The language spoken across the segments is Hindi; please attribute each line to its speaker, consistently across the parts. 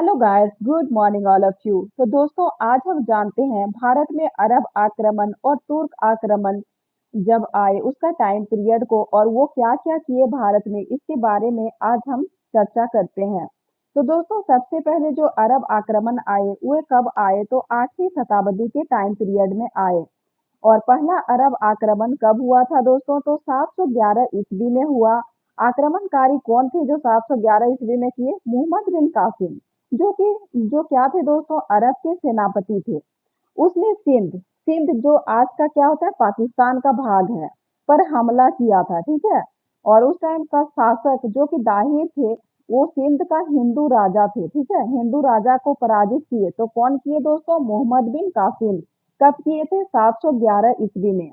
Speaker 1: Hello guys, good morning all of you. तो दोस्तों, आज हम जानते हैं भारत में अरब आक्रमण और तुर्क आक्रमण जब आए उसका टाइम पीरियड को और वो क्या क्या किए भारत में, इसके बारे में आज हम चर्चा करते हैं। तो दोस्तों, सबसे पहले जो अरब आक्रमण आए वो कब आए, तो 8वीं शताब्दी के टाइम पीरियड में आए। और पहला अरब आक्रमण कब हुआ था दोस्तों, तो 711 ईस्वी में हुआ। आक्रमणकारी कौन थे जो 711 ईस्वी में किए? मोहम्मद बिन कासिम, जो क्या थे दोस्तों, अरब के सेनापति थे। उसने सिंध सिंध जो आज का क्या होता है, पाकिस्तान का भाग है, पर हमला किया था, ठीक है। और उस टाइम का शासक जो कि दाहिर थे, वो सिंध का हिंदू राजा थे, ठीक है। हिंदू राजा को पराजित किए, तो कौन किए दोस्तों? मोहम्मद बिन कासिम। कब किए थे? 711 ईस्वी में।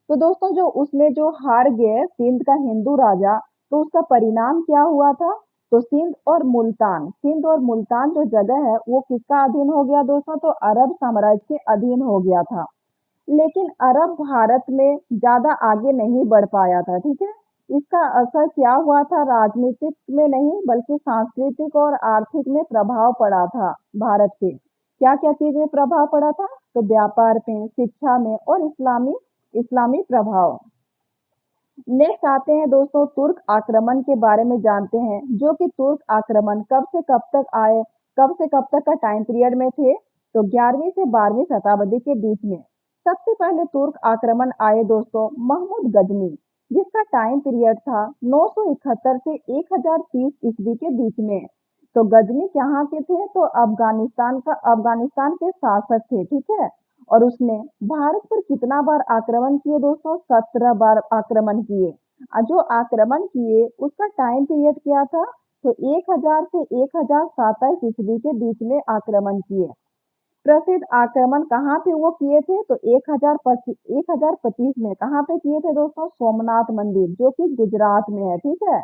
Speaker 1: तो दोस्तों, जो उसमें जो हार गए सिंध का हिंदू राजा, तो उसका परिणाम क्या हुआ था? तो सिंध और मुल्तान जो जगह है वो किसका अधीन हो गया दोस्तों? तो अरब साम्राज्य के अधीन हो गया था। लेकिन अरब भारत में ज्यादा आगे नहीं बढ़ पाया था, ठीक है। इसका असर क्या हुआ था? राजनीतिक में नहीं बल्कि सांस्कृतिक और आर्थिक में प्रभाव पड़ा था भारत पे। क्या क्या चीज में प्रभाव पड़ा था? तो व्यापार में, शिक्षा में और इस्लामी इस्लामी प्रभाव। नेक्स्ट आते हैं दोस्तों, तुर्क आक्रमण के बारे में जानते हैं। जो कि तुर्क आक्रमण कब से कब तक आए, कब से कब तक का टाइम पीरियड में थे? तो 11वीं से 12वीं शताब्दी के बीच में सबसे पहले तुर्क आक्रमण आए दोस्तों, महमूद गजनी, जिसका टाइम पीरियड था 971 से 1030 ईस्वी के बीच में। तो गजनी कहाँ के थे? तो अफगानिस्तान के शासक थे, ठीक है। और उसने भारत पर कितना बार आक्रमण किए दोस्तों? 17 बार आक्रमण किए। जो आक्रमण किए उसका टाइम पीरियड क्या था? तो 1000 से 1027 ईस्वी के बीच में आक्रमण किए। प्रसिद्ध आक्रमण कहाँ पे वो किए थे? तो 1025 में कहाँ पे किए थे दोस्तों? सोमनाथ मंदिर, जो कि गुजरात में है, ठीक है।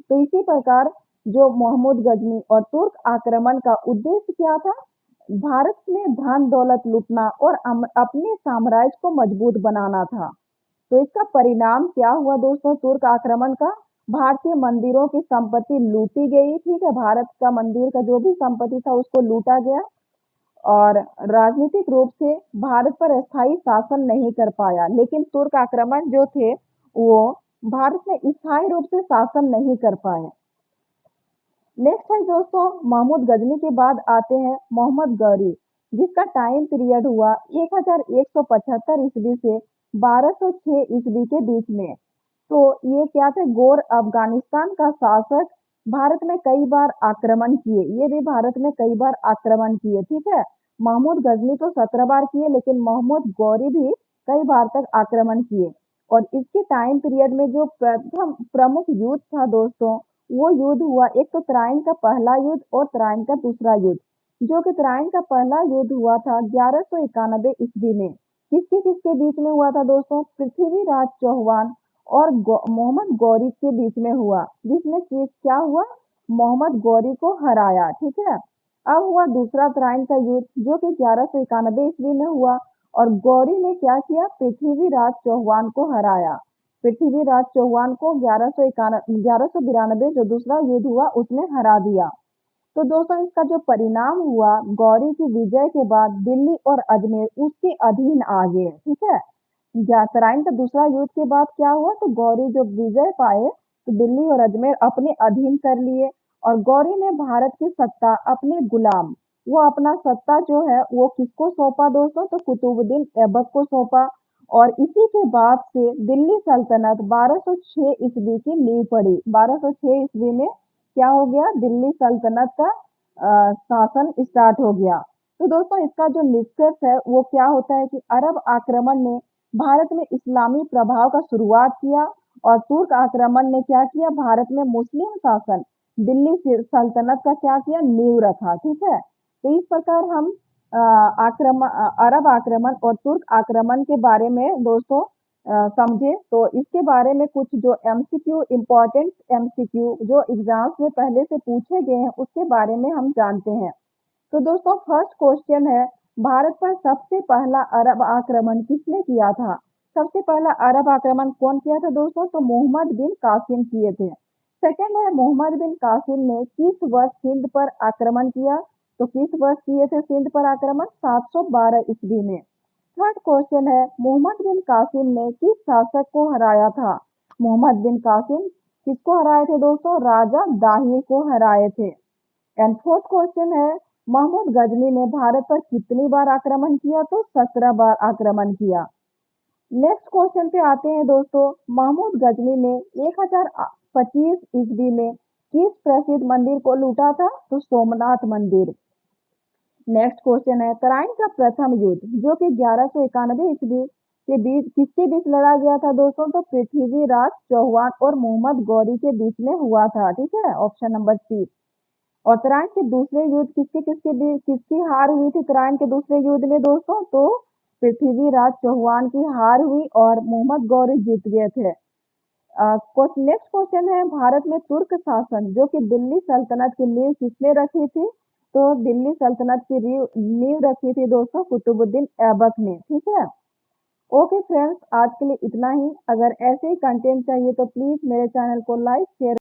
Speaker 1: तो इसी प्रकार जो महमूद गजनी और तुर्क आक्रमण का उद्देश्य क्या था? भारत में धन दौलत लूटना और अपने साम्राज्य को मजबूत बनाना था। तो इसका परिणाम क्या हुआ दोस्तों? तुर्क आक्रमण का भारतीय मंदिरों की संपत्ति लूटी गई, ठीक है। भारत का मंदिर का जो भी संपत्ति था उसको लूटा गया। और राजनीतिक रूप से भारत पर स्थायी शासन नहीं कर पाया, लेकिन तुर्क आक्रमण जो थे वो भारत में स्थायी रूप से शासन नहीं कर पाए। नेक्स्ट है दोस्तों, महमूद गजनी के बाद आते हैं मोहम्मद गौरी, जिसका टाइम पीरियड हुआ 1175 ईस्वी से 1206 ईस्वी के बीच में। तो ये क्या थे? गोर अफगानिस्तान का शासक। भारत में कई बार आक्रमण किए, ये भी भारत में कई बार आक्रमण किए, ठीक है। महमूद गजनी तो 17 बार किए, लेकिन मोहम्मद गौरी भी कई बार तक आक्रमण किए। और इसके टाइम पीरियड में जो प्रथम प्रमुख युद्ध था दोस्तों, वो युद्ध हुआ, एक तो तराइन का पहला युद्ध और तराइन का दूसरा युद्ध। जो कि तराइन का पहला युद्ध हुआ था 1191 ईस्वी में। किसके किसके बीच में हुआ था दोस्तों? पृथ्वीराज चौहान और मोहम्मद गौरी के बीच में हुआ, जिसमें क्या हुआ? मोहम्मद गौरी को हराया, ठीक है। अब हुआ दूसरा तराइन का युद्ध, जो कि 1191 ईस्वी में हुआ। और गौरी ने क्या किया? पृथ्वीराज चौहान को हराया। पृथ्वीराज चौहान को 1192 जो दूसरा युद्ध हुआ उसमें हरा दिया। तो दोस्तों, इसका जो परिणाम हुआ, गौरी की विजय के बाद दिल्ली और अजमेर उसके अधीन आ गए, ठीक है। तराइन का दूसरा युद्ध के बाद क्या हुआ? तो गौरी जो विजय पाए, तो दिल्ली और अजमेर अपने अधीन कर लिए। और गौरी ने भारत की सत्ता अपने गुलाम, वो अपना सत्ता जो है वो किसको सौंपा दोस्तों? तो कुतुबुद्दीन ऐबक को सौंपा। और इसी के बाद से दिल्ली सल्तनत 1206 ईस्वी की नींव पड़ी। 1206 ईस्वी में क्या हो गया? दिल्ली सल्तनत का शासन स्टार्ट हो गया। तो दोस्तों, इसका जो निष्कर्ष है वो क्या होता है कि अरब आक्रमण ने भारत में इस्लामी प्रभाव का शुरुआत किया। और तुर्क आक्रमण ने क्या किया? भारत में मुस्लिम शासन, दिल्ली सल्तनत का क्या किया? नींव रखा, ठीक है। तो इस प्रकार हम अरब आक्रमण और तुर्क आक्रमण के बारे में दोस्तों समझे। तो इसके बारे में कुछ जो एमसीक्यू, इम्पोर्टेंट एमसीक्यू जो एग्जाम्स में पहले से पूछे गए हैं उसके बारे में हम जानते हैं। तो दोस्तों, फर्स्ट क्वेश्चन है, भारत पर सबसे पहला अरब आक्रमण किसने किया था? सबसे पहला अरब आक्रमण कौन किया था दोस्तों? तो मोहम्मद बिन कासिम किए थे। सेकंड है, मोहम्मद बिन कासिम ने किस वर्ष हिंद पर आक्रमण किया? तो किस वर्ष किए थे सिंध पर आक्रमण? 712 ईस्वी में। थर्ड क्वेश्चन है, मोहम्मद बिन कासिम ने किस शासक को हराया था? मोहम्मद बिन कासिम किसको हराए थे दोस्तों? राजा दाहिर को हराए थे। एंड फोर्थ क्वेश्चन है, महमूद गजनी ने भारत पर कितनी बार आक्रमण किया? तो 17 बार आक्रमण किया। नेक्स्ट क्वेश्चन पे आते हैं दोस्तों, महमूद गजनी ने 1025 ईस्वी में किस प्रसिद्ध मंदिर को लूटा था? तो सोमनाथ मंदिर। नेक्स्ट क्वेश्चन है, तराइन का प्रथम युद्ध जो कि 1191 ईस्वी के बीच किसके बीच लड़ा गया था दोस्तों? तो पृथ्वीराज चौहान और मोहम्मद गौरी के बीच में हुआ था। ठीक है, ऑप्शन नंबर सी। और तराइन के दूसरे युद्ध किसके किसके बीच किसकी हार हुई थी? तराइन के दूसरे युद्ध में दोस्तों तो पृथ्वीराज चौहान की हार हुई और मोहम्मद गौरी जीत गए थे। नेक्स्ट क्वेश्चन है, भारत में तुर्क शासन जो कि दिल्ली सल्तनत की नींव किसने रखी थी? तो दिल्ली सल्तनत की नींव रखी थी दोस्तों कुतुबुद्दीन ऐबक ने। ठीक है, ओके फ्रेंड्स, आज के लिए इतना ही। अगर ऐसे ही कंटेंट चाहिए तो प्लीज मेरे चैनल को लाइक शेयर